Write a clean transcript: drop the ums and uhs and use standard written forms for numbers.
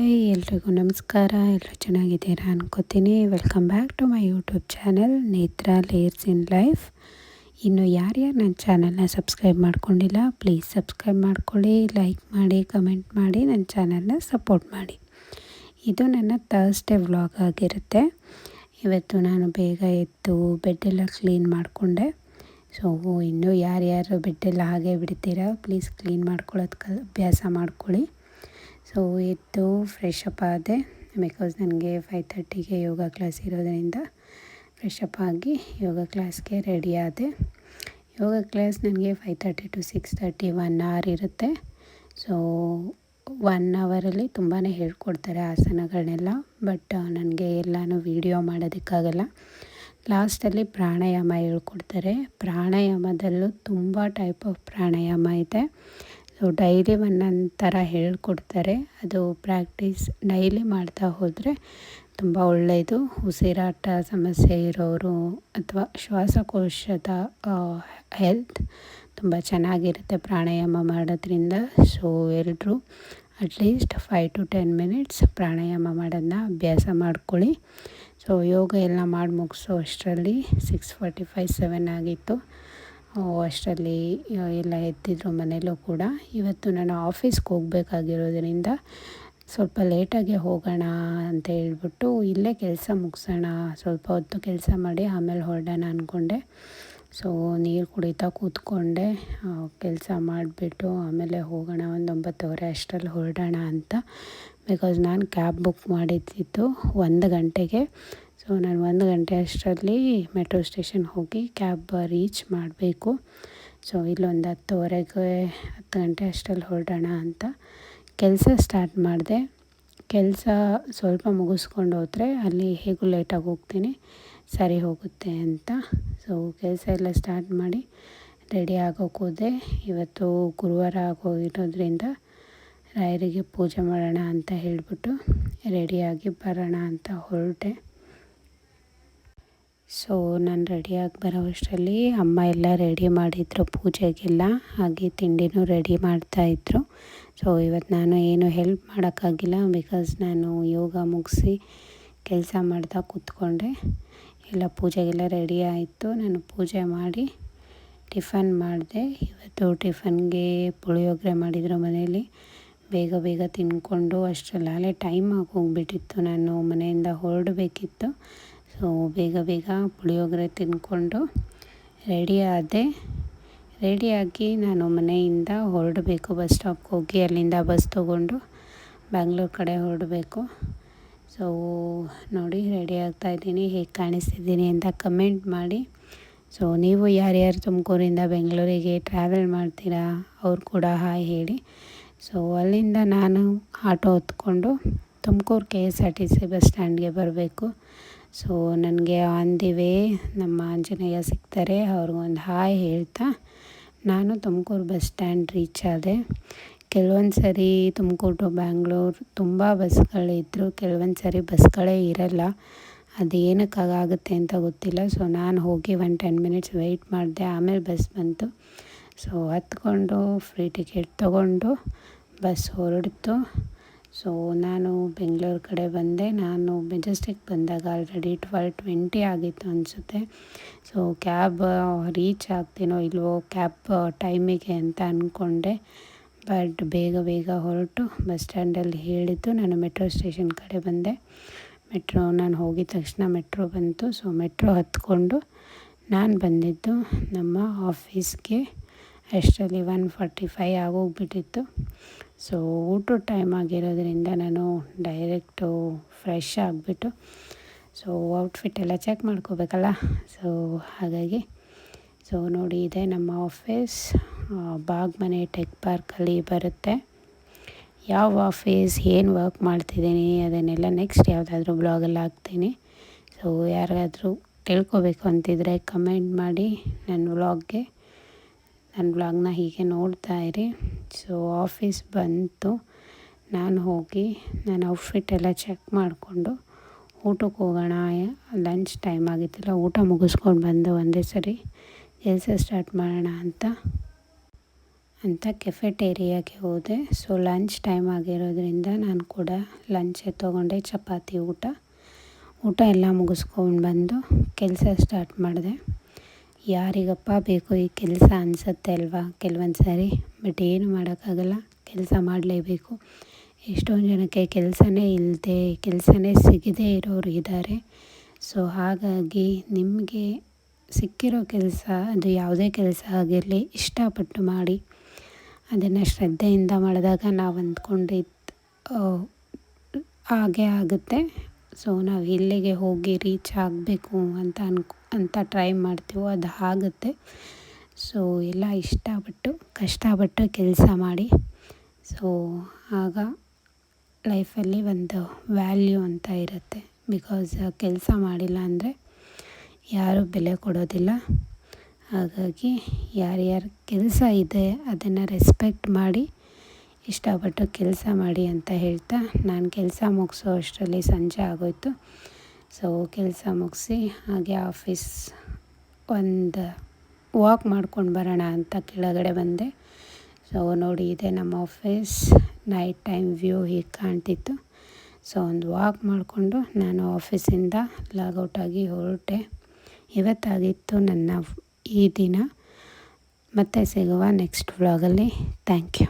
Hi ಎಲ್ರಿಗೂ ನಮಸ್ಕಾರ. ಎಲ್ಲರೂ ಚೆನ್ನಾಗಿದ್ದೀರಾ ಅನ್ಕೋತೀನಿ. Welcome back to my YouTube channel Netra layers in life. ಇನ್ನು ಯಾರ್ಯಾರು ನನ್ನ ಚಾನಲ್ನ ಸಬ್ಸ್ಕ್ರೈಬ್ ಮಾಡ್ಕೊಂಡಿಲ್ಲ ಪ್ಲೀಸ್ ಸಬ್ಸ್ಕ್ರೈಬ್ ಮಾಡ್ಕೊಳ್ಳಿ, ಲೈಕ್ ಮಾಡಿ, ಕಮೆಂಟ್ ಮಾಡಿ, ನನ್ನ ಚಾನಲ್ನ ಸಪೋರ್ಟ್ ಮಾಡಿ. ಇದು ನನ್ನ ಥರ್ಸ್ಡೇ ವ್ಲಾಗ್ ಆಗಿರುತ್ತೆ. ಇವತ್ತು ನಾನು ಬೇಗ ಎದ್ದು ಬೆಡ್ಡೆಲ್ಲ ಕ್ಲೀನ್ ಮಾಡಿಕೊಂಡೆ. ಸೊ ಇನ್ನೂ ಯಾರ್ಯಾರು ಬೆಡ್ಡೆಲ್ಲ ಹಾಗೆ ಬಿಡ್ತೀರಾ ಪ್ಲೀಸ್ ಕ್ಲೀನ್ ಮಾಡ್ಕೊಳ್ಳೋದಕ್ಕೆ ಅಭ್ಯಾಸ ಮಾಡ್ಕೊಳ್ಳಿ. ಸೊ ಎದ್ದು ಫ್ರೆಶ್ ಅಪ್ ಆದೆ, ಬಿಕಾಸ್ ನನಗೆ 5:30ಗೆ ಯೋಗ ಕ್ಲಾಸ್ ಇರೋದರಿಂದ ಫ್ರೆಶ್ ಅಪ್ ಆಗಿ ಯೋಗ ಕ್ಲಾಸ್ಗೆ ರೆಡಿ ಆದೆ. ಯೋಗ ಕ್ಲಾಸ್ ನನಗೆ 5:30 to 6:30 1 hour ಇರುತ್ತೆ. ಸೊ 1 hour ತುಂಬಾ ಹೇಳ್ಕೊಡ್ತಾರೆ ಆಸನಗಳನ್ನೆಲ್ಲ. ಬಟ್ ನನಗೆ ಎಲ್ಲನೂ ವೀಡಿಯೋ ಮಾಡೋದಕ್ಕಾಗಲ್ಲ. ಲಾಸ್ಟಲ್ಲಿ ಪ್ರಾಣಾಯಾಮ ಹೇಳ್ಕೊಡ್ತಾರೆ. ಪ್ರಾಣಾಯಾಮದಲ್ಲೂ ತುಂಬ ಟೈಪ್ ಆಫ್ ಪ್ರಾಣಾಯಾಮ ಇದೆ. ಸೊ ಡೈಲಿ ಒಂದೊಂದು ಥರ ಹೇಳ್ಕೊಡ್ತಾರೆ. ಅದು ಪ್ರಾಕ್ಟೀಸ್ ಡೈಲಿ ಮಾಡ್ತಾ ಹೋದರೆ ತುಂಬ ಒಳ್ಳೆಯದು. ಉಸಿರಾಟ ಸಮಸ್ಯೆ ಇರೋರು ಅಥವಾ ಶ್ವಾಸಕೋಶದ ಹೆಲ್ತ್ ತುಂಬ ಚೆನ್ನಾಗಿರುತ್ತೆ ಪ್ರಾಣಾಯಾಮ ಮಾಡೋದ್ರಿಂದ. ಸೊ ಎಲ್ಲರೂ ಅಟ್ಲೀಸ್ಟ್ 5 to 10 minutes ಪ್ರಾಣಾಯಾಮ ಮಾಡೋದನ್ನ ಅಭ್ಯಾಸ ಮಾಡ್ಕೊಳ್ಳಿ. ಸೊ ಯೋಗ ಎಲ್ಲ ಮಾಡಿ ಮುಗಿಸೋ ಅಷ್ಟರಲ್ಲಿ 6:45 7 ಆಗಿತ್ತು. ಅಷ್ಟರಲ್ಲಿ ಎಲ್ಲ ಎದ್ದಿದ್ರು ಮನೇಲೂ ಕೂಡ. ಇವತ್ತು ನಾನು ಆಫೀಸ್ಗೆ ಹೋಗಬೇಕಾಗಿರೋದ್ರಿಂದ ಸ್ವಲ್ಪ ಲೇಟಾಗೆ ಹೋಗೋಣ ಅಂತ ಹೇಳ್ಬಿಟ್ಟು ಇಲ್ಲೇ ಕೆಲಸ ಮುಗಿಸೋಣ, ಸ್ವಲ್ಪ ಹೊತ್ತು ಕೆಲಸ ಮಾಡಿ ಆಮೇಲೆ ಹೊರಡೋಣ ಅಂದ್ಕೊಂಡೆ. ಸೊ ನೀರು ಕುಡಿತಾ ಕೂತ್ಕೊಂಡೆ. ಕೆಲಸ ಮಾಡಿಬಿಟ್ಟು ಆಮೇಲೆ ಹೋಗೋಣ, ಒಂದು 9:30 ಅಷ್ಟರಲ್ಲಿ ಹೊರಡೋಣ ಅಂತ. ಬಿಕಾಸ್ ನಾನು ಕ್ಯಾಬ್ ಬುಕ್ ಮಾಡಿದ್ದಿದ್ದು 1 ಗಂಟೆಗೆ. ಸೊ ನಾನು 1 ಗಂಟೆ ಅಷ್ಟರಲ್ಲಿ ಮೆಟ್ರೋ ಸ್ಟೇಷನ್ ಹೋಗಿ ಕ್ಯಾಬ್ ರೀಚ್ ಮಾಡಬೇಕು. ಸೊ ಇಲ್ಲೊಂದು 10:30 10 ಗಂಟೆ ಅಷ್ಟರಲ್ಲಿ ಹೊರಡೋಣ ಅಂತ ಕೆಲಸ ಸ್ಟಾರ್ಟ್ ಮಾಡಿದೆ. ಕೆಲಸ ಸ್ವಲ್ಪ ಮುಗಿಸ್ಕೊಂಡು ಹೋದರೆ ಅಲ್ಲಿ ಹೇಗೂ ಲೇಟಾಗಿ ಹೋಗ್ತೀನಿ, ಸರಿ ಹೋಗುತ್ತೆ ಅಂತ. ಸೊ ಕೆಲಸ ಎಲ್ಲ ಸ್ಟಾರ್ಟ್ ಮಾಡಿ ರೆಡಿ ಆಗೋಕ್ಕೆ ಹೋದೆ. ಇವತ್ತು ಗುರುವಾರ ಆಗೋಗಿರೋದ್ರಿಂದ ರಾಯರಿಗೆ ಪೂಜೆ ಮಾಡೋಣ ಅಂತ ಹೇಳಿಬಿಟ್ಟು ರೆಡಿಯಾಗಿ ಬರೋಣ ಅಂತ ಹೊರಟೆ. ಸೊ ನಾನು ರೆಡಿಯಾಗಿ ಬರೋ ಅಷ್ಟರಲ್ಲಿ ಅಮ್ಮ ಎಲ್ಲ ರೆಡಿ ಮಾಡಿದ್ರು ಪೂಜೆಗೆಲ್ಲ, ಹಾಗೆ ತಿಂಡಿನೂ ರೆಡಿ ಮಾಡ್ತಾಯಿದ್ರು. ಸೊ ಇವತ್ತು ನಾನು ಏನು ಹೆಲ್ಪ್ ಮಾಡೋಕ್ಕಾಗಿಲ್ಲ, ಬಿಕಾಸ್ ನಾನು ಯೋಗ ಮುಗಿಸಿ ಕೆಲಸ ಮಾಡ್ತಾ ಕೂತ್ಕೊಂಡೆ. ಎಲ್ಲ ಪೂಜೆಗೆಲ್ಲ ರೆಡಿ ಆಯಿತು. ನಾನು ಪೂಜೆ ಮಾಡಿ ಟಿಫನ್ ಮಾಡಿದೆ. ಇವತ್ತು ಟಿಫನ್ಗೆ ಪುಳಿಯೋಗರೆ ಮಾಡಿದರು ಮನೇಲಿ. ಬೇಗ ಬೇಗ ತಿಂದ್ಕೊಂಡು ಅಷ್ಟರಲ್ಲೇ ಟೈಮ್ ಆಗಿ ಹೋಗಿಬಿಟ್ಟಿತ್ತು, ನಾನು ಮನೆಯಿಂದ ಹೊರಡಬೇಕಿತ್ತು. ಸೊ ಬೇಗ ಬೇಗ ಪುಳಿಯೋಗರೆ ತಿಂದ್ಕೊಂಡು ರೆಡಿ ಆದೆ. ರೆಡಿಯಾಗಿ ನಾನು ಮನೆಯಿಂದ ಹೊರಡಬೇಕು, ಬಸ್ ಸ್ಟಾಪ್ಗೆ ಹೋಗಿ ಅಲ್ಲಿಂದ ಬಸ್ ತೊಗೊಂಡು ಬ್ಯಾಂಗ್ಳೂರು ಕಡೆ ಹೊರಡಬೇಕು. ಸೊ ನೋಡಿ ರೆಡಿ ಆಗ್ತಾಯಿದ್ದೀನಿ. ಹೇಗೆ ಕಾಣಿಸ್ತಿದ್ದೀನಿ ಅಂತ ಕಮೆಂಟ್ ಮಾಡಿ. ಸೊ ನೀವು ಯಾರ್ಯಾರು ತುಮಕೂರಿಂದ ಬೆಂಗಳೂರಿಗೆ ಟ್ರಾವೆಲ್ ಮಾಡ್ತೀರಾ ಅವ್ರು ಕೂಡ ಹಾಯ್ ಹೇಳಿ. ಸೊ ಅಲ್ಲಿಂದ ನಾನು ಆಟೋ ಹೊತ್ಕೊಂಡು ತುಮಕೂರು KSRTC ಬಸ್ ಸ್ಟ್ಯಾಂಡ್ಗೆ ಬರಬೇಕು. ಸೊ ನನಗೆ ಆನ್ ದಿ ವೇ ನಮ್ಮ ಆಂಜನೇಯ ಸಿಗ್ತಾರೆ, ಅವ್ರಿಗೊಂದು ಹಾಯ್ ಹೇಳ್ತಾ ನಾನು ತುಮಕೂರು ಬಸ್ ಸ್ಟ್ಯಾಂಡ್ ರೀಚ್ ಆದೆ. ಕೆಲವೊಂದು ಸರಿ ತುಮಕೂರು ಟು ಬ್ಯಾಂಗ್ಳೂರು ತುಂಬ ಬಸ್ಗಳಿದ್ರು, ಕೆಲವೊಂದು ಸರಿ ಬಸ್ಗಳೇ ಇರಲ್ಲ. ಅದು ಏನಕ್ಕಾಗುತ್ತೆ ಅಂತ ಗೊತ್ತಿಲ್ಲ. ಸೊ ನಾನು ಹೋಗಿ 10 minutes ವೆಯ್ಟ್ ಮಾಡಿದೆ, ಆಮೇಲೆ ಬಸ್ ಬಂತು. ಸೊ ಹತ್ಕೊಂಡು ಫ್ರೀ ಟಿಕೆಟ್ ತೊಗೊಂಡು ಬಸ್ ಹೊರಡ್ತು. ಸೊ ನಾನು ಬೆಂಗಳೂರು ಕಡೆ ಬಂದೆ. ನಾನು ಮೆಜೆಸ್ಟಿಕ್ ಬಂದಾಗ ಆಲ್ರೆಡಿ 12:20 ಆಗಿತ್ತು ಅನಿಸುತ್ತೆ. ಸೊ ಕ್ಯಾಬ್ ರೀಚ್ ಆಗ್ತೀನೋ ಇಲ್ವೋ ಕ್ಯಾಬ್ ಟೈಮಿಗೆ ಅಂತ ಅಂದ್ಕೊಂಡೆ. ಬಟ್ ಬೇಗ ಬೇಗ ಹೊರಟು ಬಸ್ ಸ್ಟ್ಯಾಂಡಲ್ಲಿ ಹೇಳಿದ್ದು ನಾನು ಮೆಟ್ರೋ ಸ್ಟೇಷನ್ ಕಡೆ ಬಂದೆ. ನಾನು ಹೋಗಿದ ತಕ್ಷಣ ಮೆಟ್ರೋ ಬಂತು. ಸೊ ಮೆಟ್ರೋ ಹತ್ಕೊಂಡು ನಾನು ಬಂದಿದ್ದು ನಮ್ಮ ಆಫೀಸ್ಗೆ. ಅಷ್ಟರಲ್ಲಿ 1:45 ಆಗೋಗ್ಬಿಟ್ಟಿತ್ತು. ಸೊ ಊಟದ ಟೈಮ್ ಆಗಿರೋದ್ರಿಂದ ನಾನು ಡೈರೆಕ್ಟು ಫ್ರೆಶ್ ಆಗಿಬಿಟ್ಟು ಸೊ ಔಟ್ಫಿಟ್ ಎಲ್ಲ ಚೆಕ್ ಮಾಡ್ಕೋಬೇಕಲ್ಲ. ಸೊ ಹಾಗಾಗಿ ಸೊ ನೋಡಿ ಇದೆ ನಮ್ಮ ಆಫೀಸ್, ಬಾಗ್ಮನೆ ಟೆಕ್ ಪಾರ್ಕಲ್ಲಿ ಬರುತ್ತೆ. ಯಾವ ಆಫೀಸ್, ಏನು ವರ್ಕ್ ಮಾಡ್ತಿದ್ದೀನಿ ಅದನ್ನೆಲ್ಲ ನೆಕ್ಸ್ಟ್ ಯಾವುದಾದ್ರೂ ಬ್ಲಾಗಲ್ಲಿ ಹಾಕ್ತೀನಿ. ಸೊ ಯಾರಿಗಾದರೂ ತಿಳ್ಕೊಬೇಕು ಅಂತಿದ್ರೆ ಕಮೆಂಟ್ ಮಾಡಿ ನನ್ನ ವ್ಲಾಗ್ಗೆ. ನನ್ನ ವ್ಲಾಗ್ನ ಹೀಗೆ ನೋಡ್ತಾ ಇರಿ. ಸೊ ಆಫೀಸ್ ಬಂತು. ನಾನು ಹೋಗಿ ನನ್ನ ಔಟ್ಫಿಟ್ ಎಲ್ಲ ಚೆಕ್ ಮಾಡಿಕೊಂಡು ಊಟಕ್ಕೆ ಹೋಗೋಣ, ಲಂಚ್ ಟೈಮ್ ಆಗಿತ್ತಲ್ಲ, ಊಟ ಮುಗಿಸ್ಕೊಂಡು ಬಂದು ಒಂದೇ ಸರಿ ಕೆಲಸ ಸ್ಟಾರ್ಟ್ ಮಾಡೋಣ ಅಂತ ಅಂತ ಕೆಫೆಟೇರಿಯಾಗೆ ಹೋದೆ. ಸೊ ಲಂಚ್ ಟೈಮ್ ಆಗಿರೋದ್ರಿಂದ ನಾನು ಕೂಡ ಲಂಚೇ ತೊಗೊಂಡೆ, ಚಪಾತಿ ಊಟ ಎಲ್ಲ ಮುಗಿಸ್ಕೊಂಡು ಬಂದು ಕೆಲಸ ಸ್ಟಾರ್ಟ್ ಮಾಡಿದೆ. ಯಾರಿಗಪ್ಪ ಬೇಕು ಈ ಕೆಲಸ ಅನಿಸುತ್ತೆ ಅಲ್ವಾ ಕೆಲವೊಂದು ಸಾರಿ, ಬಟ್ ಏನು ಮಾಡೋಕ್ಕಾಗಲ್ಲ, ಕೆಲಸ ಮಾಡಲೇಬೇಕು. ಎಷ್ಟೊಂದು ಜನಕ್ಕೆ ಕೆಲಸನೇ ಸಿಗದೇ ಇರೋರು ಇದ್ದಾರೆ. ಸೊ ಹಾಗಾಗಿ ನಿಮಗೆ ಸಿಕ್ಕಿರೋ ಕೆಲಸ, ಅದು ಯಾವುದೇ ಕೆಲಸ ಆಗಿರಲಿ, ಇಷ್ಟಪಟ್ಟು ಮಾಡಿ. ಅದನ್ನು ಶ್ರದ್ಧೆಯಿಂದ ಮಾಡಿದಾಗ ನಾವು ಅಂದ್ಕೊಂಡಿದ್ದು ಹಾಗೇ ಆಗುತ್ತೆ. ಸೊ ನಾವು ಎಲ್ಲಿಗೆ ಹೋಗಿ ರೀಚ್ ಆಗಬೇಕು ಅಂತ ಟ್ರೈ ಮಾಡ್ತೀವೋ ಅದು ಆಗುತ್ತೆ. ಸೊ ಎಲ್ಲ ಕಷ್ಟಪಟ್ಟು ಕೆಲಸ ಮಾಡಿ. ಸೊ ಆಗ ಲೈಫಲ್ಲಿ ಒಂದು ವ್ಯಾಲ್ಯೂ ಅಂತ ಇರುತ್ತೆ. ಬಿಕಾಸ್ ಕೆಲಸ ಮಾಡಿಲ್ಲ ಅಂದರೆ ಯಾರೂ ಬೆಲೆ ಕೊಡೋದಿಲ್ಲ. ಹಾಗಾಗಿ ಯಾರ್ಯಾರ ಕೆಲಸ ಇದೆ ಅದನ್ನು ರೆಸ್ಪೆಕ್ಟ್ ಮಾಡಿ, ಇಷ್ಟಪಟ್ಟು ಕೆಲಸ ಮಾಡಿ ಅಂತ ಹೇಳ್ತಾ, ನಾನು ಕೆಲಸ ಮುಗಿಸೋ ಅಷ್ಟರಲ್ಲಿ ಸಂಜೆ ಆಗೋಯಿತು. ಸೊ ಕೆಲಸ ಮುಗಿಸಿ ಹಾಗೆ ಆಫೀಸ್ ಒಂದು ವಾಕ್ ಮಾಡ್ಕೊಂಡು ಬರೋಣ ಅಂತ ಕೆಳಗಡೆ ಬಂದೆ. ಸೊ ನೋಡಿ, ಇದೆ ನಮ್ಮ ಆಫೀಸ್. ನೈಟ್ ಟೈಮ್ ವ್ಯೂ ಹೀಗೆ ಕಾಣ್ತಿತ್ತು. ಸೊ ಒಂದು ವಾಕ್ ಮಾಡಿಕೊಂಡು ನಾನು ಆಫೀಸಿಂದ ಲಾಗೌಟ್ ಆಗಿ ಹೊರಟೆ. ಇವತ್ತಾಗಿತ್ತು ನನ್ನ ಈ ದಿನ. ಮತ್ತೆ ಸಿಗುವ ನೆಕ್ಸ್ಟ್ ವ್ಲಾಗಲ್ಲಿ. Thank you.